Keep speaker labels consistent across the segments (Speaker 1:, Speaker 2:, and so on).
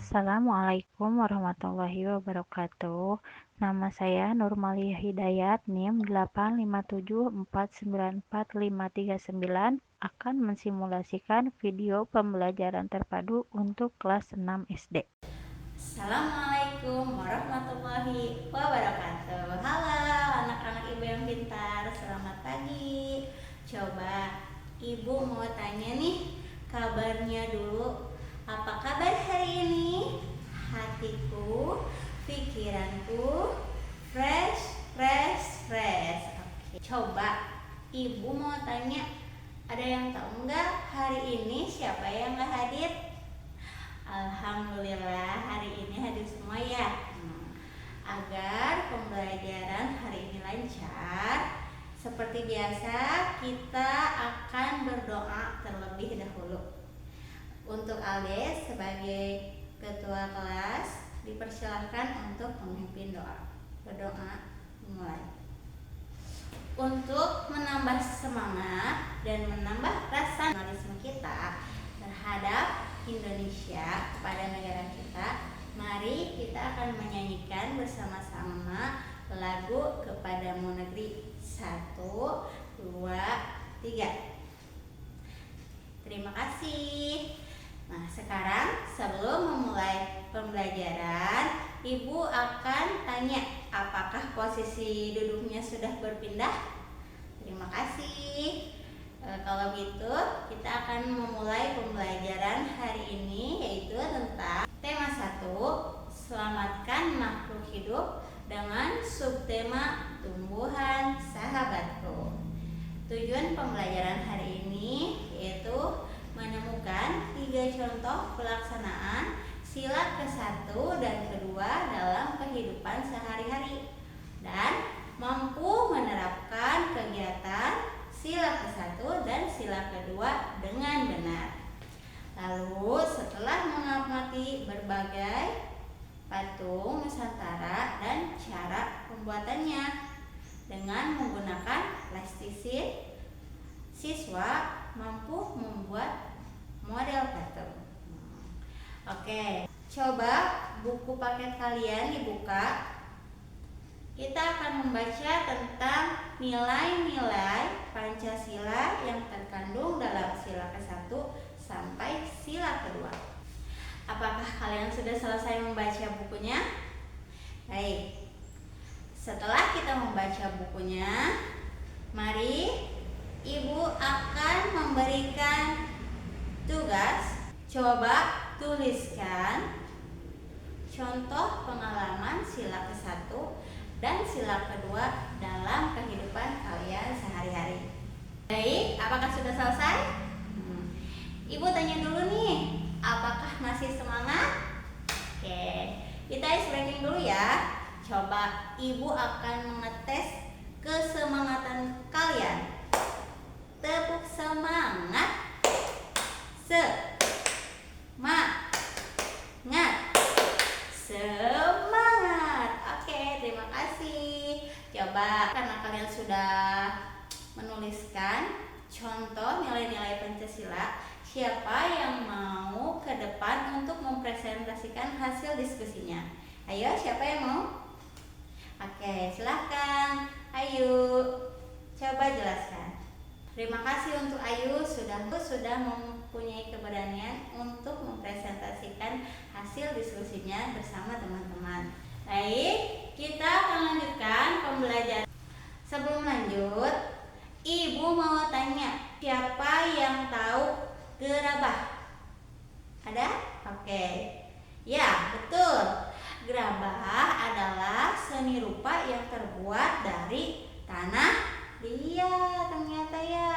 Speaker 1: Assalamualaikum warahmatullahi wabarakatuh. Nama saya Nurmalia Hidayat, NIM 857494539 akan mensimulasikan video pembelajaran terpadu untuk kelas 6 SD.
Speaker 2: Assalamualaikum warahmatullahi wabarakatuh. Halo anak-anak ibu yang pintar, selamat pagi. Coba ibu mau tanya nih kabarnya dulu. Apa kabar hari ini? Hatiku, pikiranku fresh. Oke. Coba ibu mau tanya, ada yang tahu nggak hari ini siapa yang nggak hadir? Alhamdulillah hari ini hadir semua ya. Agar pembelajaran hari ini lancar, seperti biasa kita akan berdoa terlebih dahulu. Untuk Aldes sebagai ketua kelas dipersilahkan untuk memimpin doa. Berdoa mulai. Untuk menambah semangat dan menambah rasa nasionalisme kita terhadap Indonesia kepada negara kita, mari kita akan menyanyikan bersama-sama lagu Kepadamu Negeri. 1, 2, 3. Terima kasih. Nah, sekarang sebelum memulai pembelajaran, Ibu akan tanya apakah posisi duduknya sudah berpindah? Terima kasih. Kalau gitu kita akan memulai pembelajaran hari ini, yaitu tentang tema 1, selamatkan makhluk hidup, dengan subtema tumbuhan sahabatku. Tujuan pembelajaran hari ini yaitu menemukan 3 contoh pelaksanaan sila ke-1 dan ke-2 dalam kehidupan sehari-hari dan mampu menerapkan kegiatan sila ke-1 dan sila ke-2 dengan benar. Lalu setelah mengamati berbagai patung Nusantara dan cara pembuatannya dengan menggunakan plastisin, siswa mampu membuat model patung. Oke, coba buku paket kalian dibuka. Kita akan membaca tentang nilai-nilai Pancasila yang terkandung dalam sila ke-1 sampai sila ke-2. Apakah kalian sudah selesai membaca bukunya? Baik. Setelah kita membaca bukunya, mari Ibu akan memberikan tugas. Coba tuliskan contoh pengalaman sila ke-1 dan sila ke-2 dalam kehidupan kalian sehari-hari. Baik, apakah sudah selesai? Ibu tanya dulu nih, apakah masih semangat? Oke, kita ice breaking dulu ya. Coba Ibu akan mengetes kesemangatan kalian. Tepuk semangat. Semangat. Oke, terima kasih. Coba karena kalian sudah menuliskan contoh nilai-nilai Pancasila, siapa yang mau ke depan untuk mempresentasikan hasil diskusinya? Ayo, siapa yang mau? Oke, silahkan. Ayo, coba jelaskan. Terima kasih untuk Ayu sudah mempunyai keberanian untuk mempresentasikan hasil diskusinya bersama teman-teman. Baik, kita akan lanjutkan pembelajaran. Sebelum lanjut, Ibu mau tanya, siapa yang tahu gerabah? Ada? Oke. Ya, betul. Gerabah adalah seni rupa yang terbuat dari tanah. Iya, ternyata ya.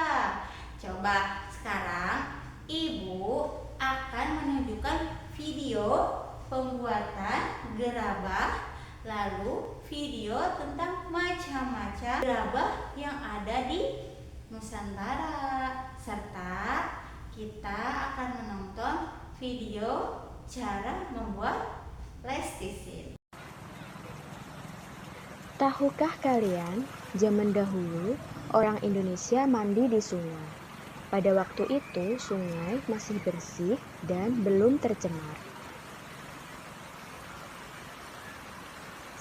Speaker 2: Coba sekarang Ibu akan menunjukkan video pembuatan gerabah, lalu video tentang macam-macam gerabah yang ada di Nusantara, serta kita akan menonton video cara membuat plastisin.
Speaker 3: Tahukah kalian, zaman dahulu orang Indonesia mandi di sungai. Pada waktu itu sungai masih bersih dan belum tercemar.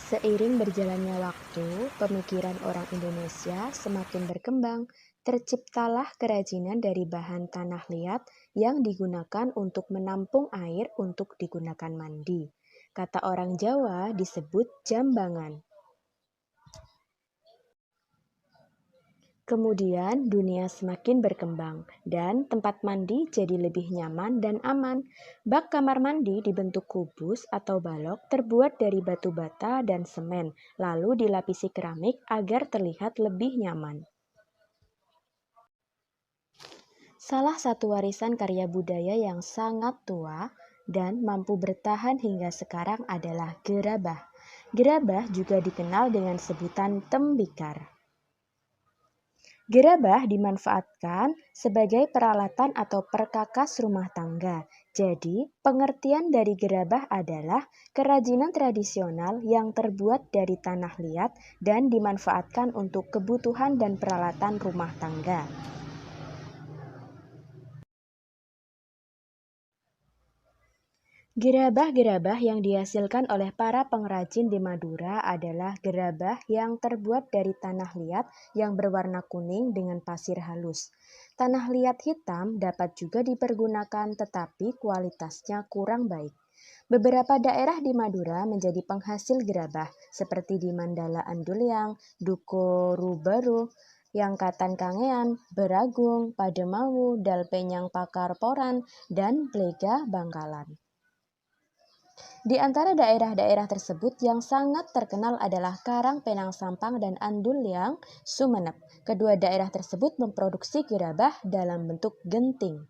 Speaker 3: Seiring berjalannya waktu, pemikiran orang Indonesia semakin berkembang. Terciptalah kerajinan dari bahan tanah liat yang digunakan untuk menampung air untuk digunakan mandi. Kata orang Jawa disebut jambangan. Kemudian dunia semakin berkembang dan tempat mandi jadi lebih nyaman dan aman. Bak kamar mandi dibentuk kubus atau balok terbuat dari batu bata dan semen, lalu dilapisi keramik agar terlihat lebih nyaman. Salah satu warisan karya budaya yang sangat tua dan mampu bertahan hingga sekarang adalah gerabah. Gerabah juga dikenal dengan sebutan tembikar. Gerabah dimanfaatkan sebagai peralatan atau perkakas rumah tangga. Jadi, pengertian dari gerabah adalah kerajinan tradisional yang terbuat dari tanah liat dan dimanfaatkan untuk kebutuhan dan peralatan rumah tangga. Gerabah-gerabah yang dihasilkan oleh para pengrajin di Madura adalah gerabah yang terbuat dari tanah liat yang berwarna kuning dengan pasir halus. Tanah liat hitam dapat juga dipergunakan tetapi kualitasnya kurang baik. Beberapa daerah di Madura menjadi penghasil gerabah seperti di Mandala Anduliang, Duko Rubaru, Yangkatan Kangean, Beragung, Pademawu, Dalpenyang Pakar Poran, dan Plega Bangkalan. Di antara daerah-daerah tersebut yang sangat terkenal adalah Karang Penang Sampang dan Anduliang, Sumeneb. Kedua daerah tersebut memproduksi gerabah dalam bentuk genting.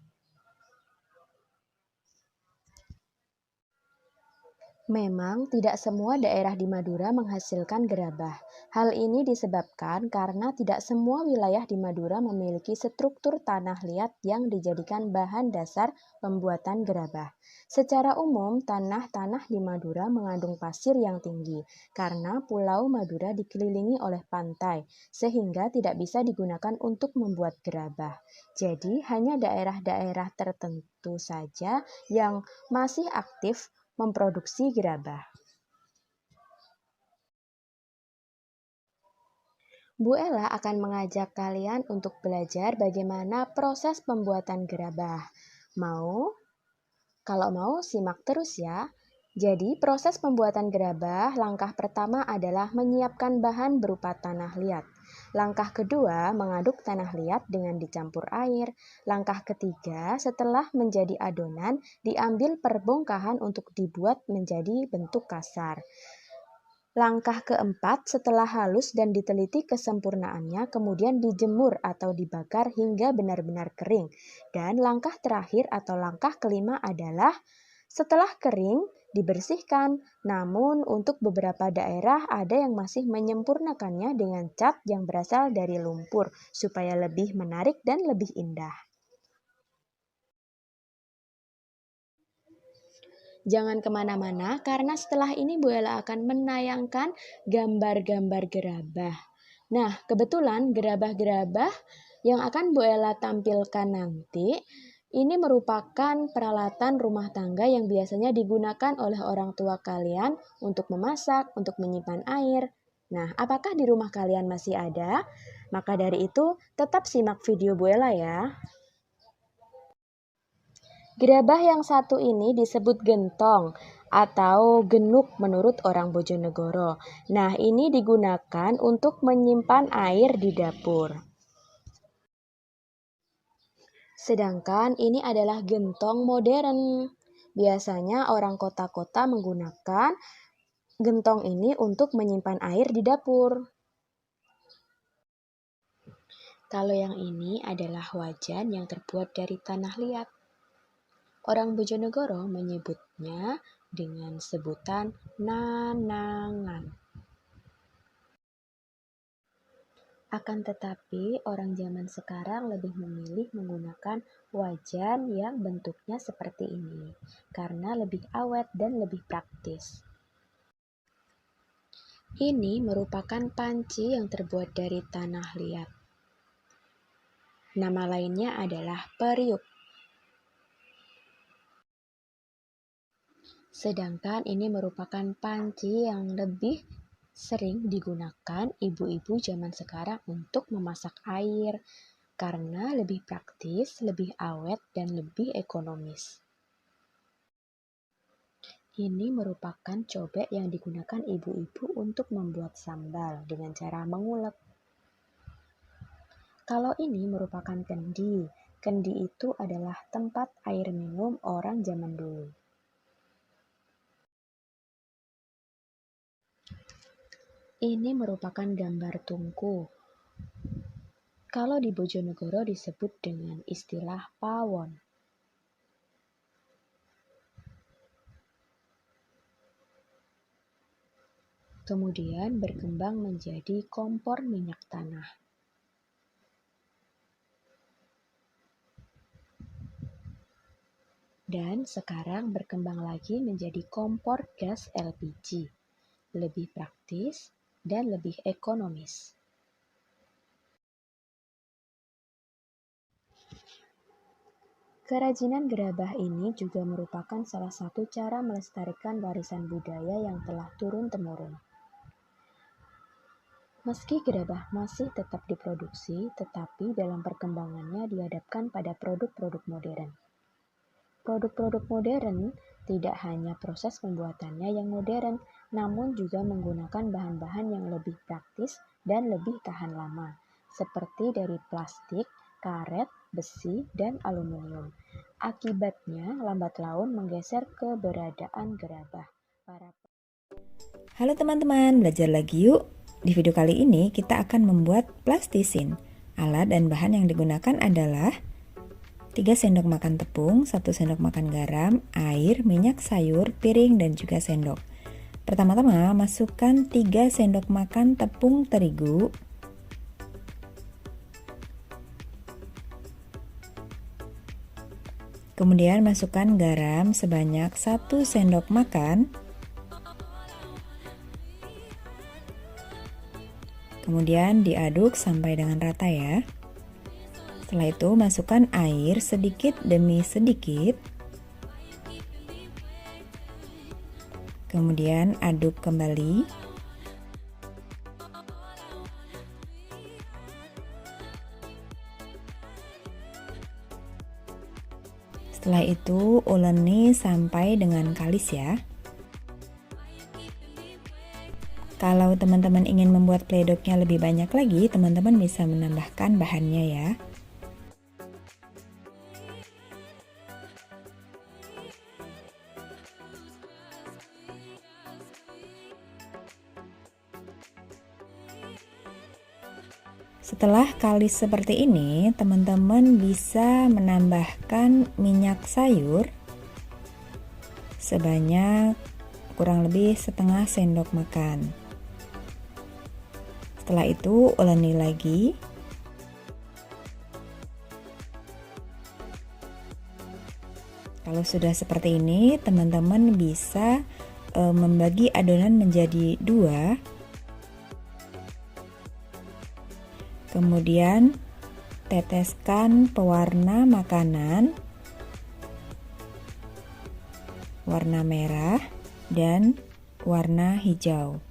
Speaker 3: Memang tidak semua daerah di Madura menghasilkan gerabah. Hal ini disebabkan karena tidak semua wilayah di Madura memiliki struktur tanah liat yang dijadikan bahan dasar pembuatan gerabah. Secara umum, tanah-tanah di Madura mengandung pasir yang tinggi karena Pulau Madura dikelilingi oleh pantai, sehingga tidak bisa digunakan untuk membuat gerabah. Jadi, hanya daerah-daerah tertentu saja yang masih aktif memproduksi gerabah. Bu Ella akan mengajak kalian untuk belajar bagaimana proses pembuatan gerabah. Mau? Kalau mau, simak terus ya. Jadi, proses pembuatan gerabah, langkah pertama adalah menyiapkan bahan berupa tanah liat. Langkah kedua, mengaduk tanah liat dengan dicampur air. Langkah ketiga, setelah menjadi adonan, diambil perbongkahan untuk dibuat menjadi bentuk kasar. Langkah keempat, setelah halus dan diteliti kesempurnaannya, kemudian dijemur atau dibakar hingga benar-benar kering. Dan langkah terakhir atau langkah kelima adalah setelah kering, dibersihkan. Namun untuk beberapa daerah ada yang masih menyempurnakannya dengan cat yang berasal dari lumpur supaya lebih menarik dan lebih indah. Jangan kemana-mana karena setelah ini Bu Ella akan menayangkan gambar-gambar gerabah. Nah, kebetulan gerabah-gerabah yang akan Bu Ella tampilkan nanti ini merupakan peralatan rumah tangga yang biasanya digunakan oleh orang tua kalian untuk memasak, untuk menyimpan air. Nah, apakah di rumah kalian masih ada? Maka dari itu, tetap simak video Bu Ella ya. Gerabah yang satu ini disebut gentong atau genuk menurut orang Bojonegoro. Nah, ini digunakan untuk menyimpan air di dapur. Sedangkan ini adalah gentong modern. Biasanya orang kota-kota menggunakan gentong ini untuk menyimpan air di dapur. Kalau yang ini adalah wajan yang terbuat dari tanah liat. Orang Bojonegoro menyebutnya dengan sebutan nanangan. Akan tetapi, orang zaman sekarang lebih memilih menggunakan wajan yang bentuknya seperti ini, karena lebih awet dan lebih praktis. Ini merupakan panci yang terbuat dari tanah liat. Nama lainnya adalah periuk. Sedangkan ini merupakan panci yang lebih sering digunakan ibu-ibu zaman sekarang untuk memasak air karena lebih praktis, lebih awet, dan lebih ekonomis. Ini merupakan cobek yang digunakan ibu-ibu untuk membuat sambal dengan cara mengulek. Kalau ini merupakan kendi. Kendi itu adalah tempat air minum orang zaman dulu. Ini merupakan gambar tungku. Kalau di Bojonegoro disebut dengan istilah pawon. Kemudian berkembang menjadi kompor minyak tanah. Dan sekarang berkembang lagi menjadi kompor gas LPG. Lebih praktis dan lebih ekonomis. Kerajinan gerabah ini juga merupakan salah satu cara melestarikan warisan budaya yang telah turun-temurun. Meski gerabah masih tetap diproduksi, tetapi dalam perkembangannya dihadapkan pada produk-produk modern. Produk-produk modern tidak hanya proses pembuatannya yang modern, namun juga menggunakan bahan-bahan yang lebih praktis dan lebih tahan lama, seperti dari plastik, karet, besi, dan aluminium. Akibatnya, lambat laun menggeser keberadaan gerabah.
Speaker 4: Halo teman-teman, belajar lagi yuk. Di video kali ini kita akan membuat plastisin. Alat dan bahan yang digunakan adalah 3 sendok makan tepung, 1 sendok makan garam, air, minyak sayur, piring, dan juga sendok. Pertama-tama masukkan 3 sendok makan tepung terigu. Kemudian masukkan garam sebanyak 1 sendok makan. Kemudian diaduk sampai dengan rata ya. Setelah itu masukkan air sedikit demi sedikit. Kemudian aduk kembali. Setelah itu uleni sampai dengan kalis ya. Kalau teman-teman ingin membuat pledoknya lebih banyak lagi, teman-teman bisa menambahkan bahannya ya. Setelah kalis seperti ini, teman-teman bisa menambahkan minyak sayur sebanyak kurang lebih setengah sendok makan. Setelah itu uleni lagi. Kalau sudah seperti ini, teman-teman bisa membagi adonan menjadi 2. Kemudian teteskan pewarna makanan warna merah dan warna hijau.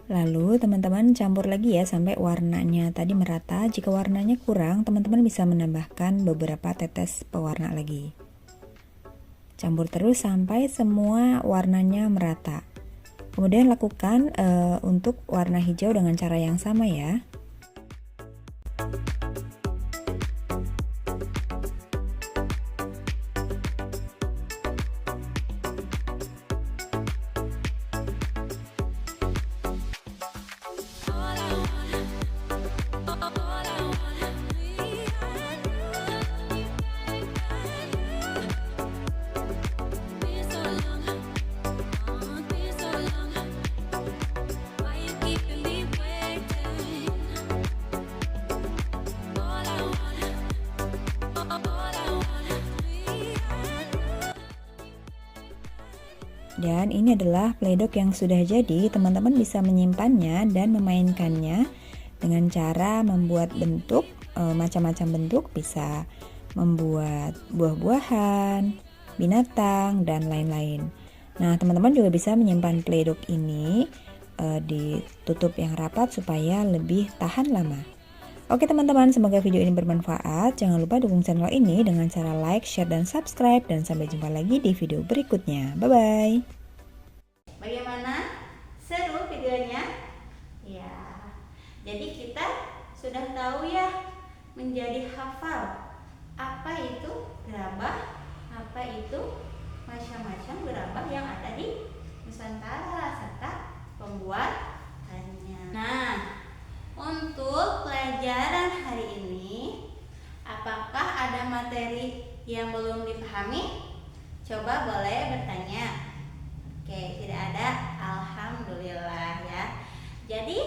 Speaker 4: Lalu teman-teman campur lagi ya sampai warnanya tadi merata. Jika warnanya kurang, teman-teman bisa menambahkan beberapa tetes pewarna lagi. Campur terus sampai semua warnanya merata. Kemudian lakukan untuk warna hijau dengan cara yang sama ya. Dan ini adalah pledok yang sudah jadi. Teman-teman bisa menyimpannya dan memainkannya dengan cara membuat bentuk, macam-macam bentuk. Bisa membuat buah-buahan, binatang, dan lain-lain. Nah, teman-teman juga bisa menyimpan Play-Doh ini ditutup yang rapat supaya lebih tahan lama. Oke teman-teman, semoga video ini bermanfaat. Jangan lupa dukung channel ini dengan cara like, share, dan subscribe. Dan sampai jumpa lagi di video berikutnya. Bye-bye.
Speaker 2: Bagaimana? Seru videonya? Ya, jadi kita sudah tahu ya, menjadi hafal apa itu gerabah, apa itu macam-macam gerabah yang ada di Nusantara serta pembuatannya. Nah, untuk pelajaran hari ini, apakah ada materi yang belum dipahami? Coba boleh bertanya. Oke, tidak ada. Alhamdulillah ya. Jadi,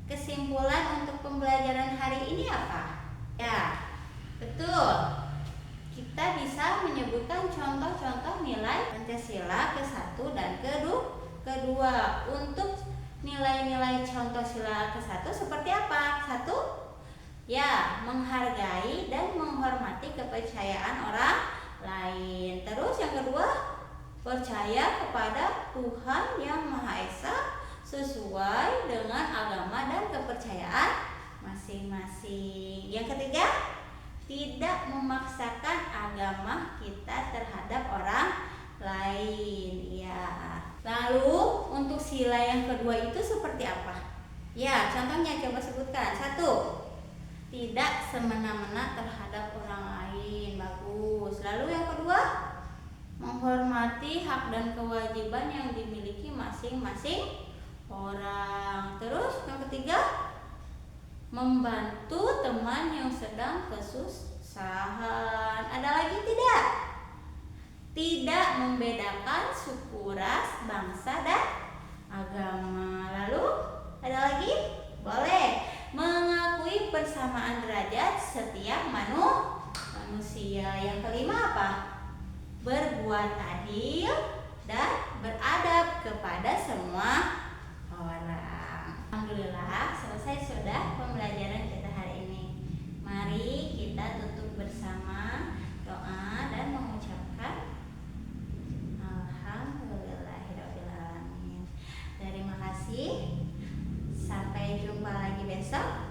Speaker 2: kesimpulan untuk pembelajaran hari ini apa? Ya, betul. Kita bisa menyebutkan contoh-contoh nilai Pancasila ke-1 dan kedua. Untuk nilai-nilai contoh sila ke-1 seperti apa? 1. Ya, menghargai dan menghormati kepercayaan orang lain. Terus yang kedua, percaya kepada Tuhan Yang Maha Esa sesuai dengan agama dan kepercayaan masing-masing. Yang ketiga, tidak memaksakan agama kita terhadap orang lain. Ya. Lalu untuk sila yang kedua itu seperti apa? Ya, contohnya coba sebutkan. 1. Tidak semena-mena terhadap orang lain. Bagus. Lalu yang kedua, menghormati hak dan kewajiban yang dimiliki masing-masing orang. Terus yang ketiga, membantu teman yang sedang kesusahan. Ada lagi tidak? Tidak membedakan suku, ras, bangsa, dan agama. Lalu ada lagi? Boleh. Mengakui persamaan derajat setiap manusia. Yang kelima apa? Berbuat adil dan beradab kepada semua orang. Alhamdulillah, selesai sudah pembelajaran kita hari ini. Mari kita tutup bersama doa dan mengucapkan Alhamdulillahirobbilalamin. Terima kasih. Sampai jumpa lagi besok.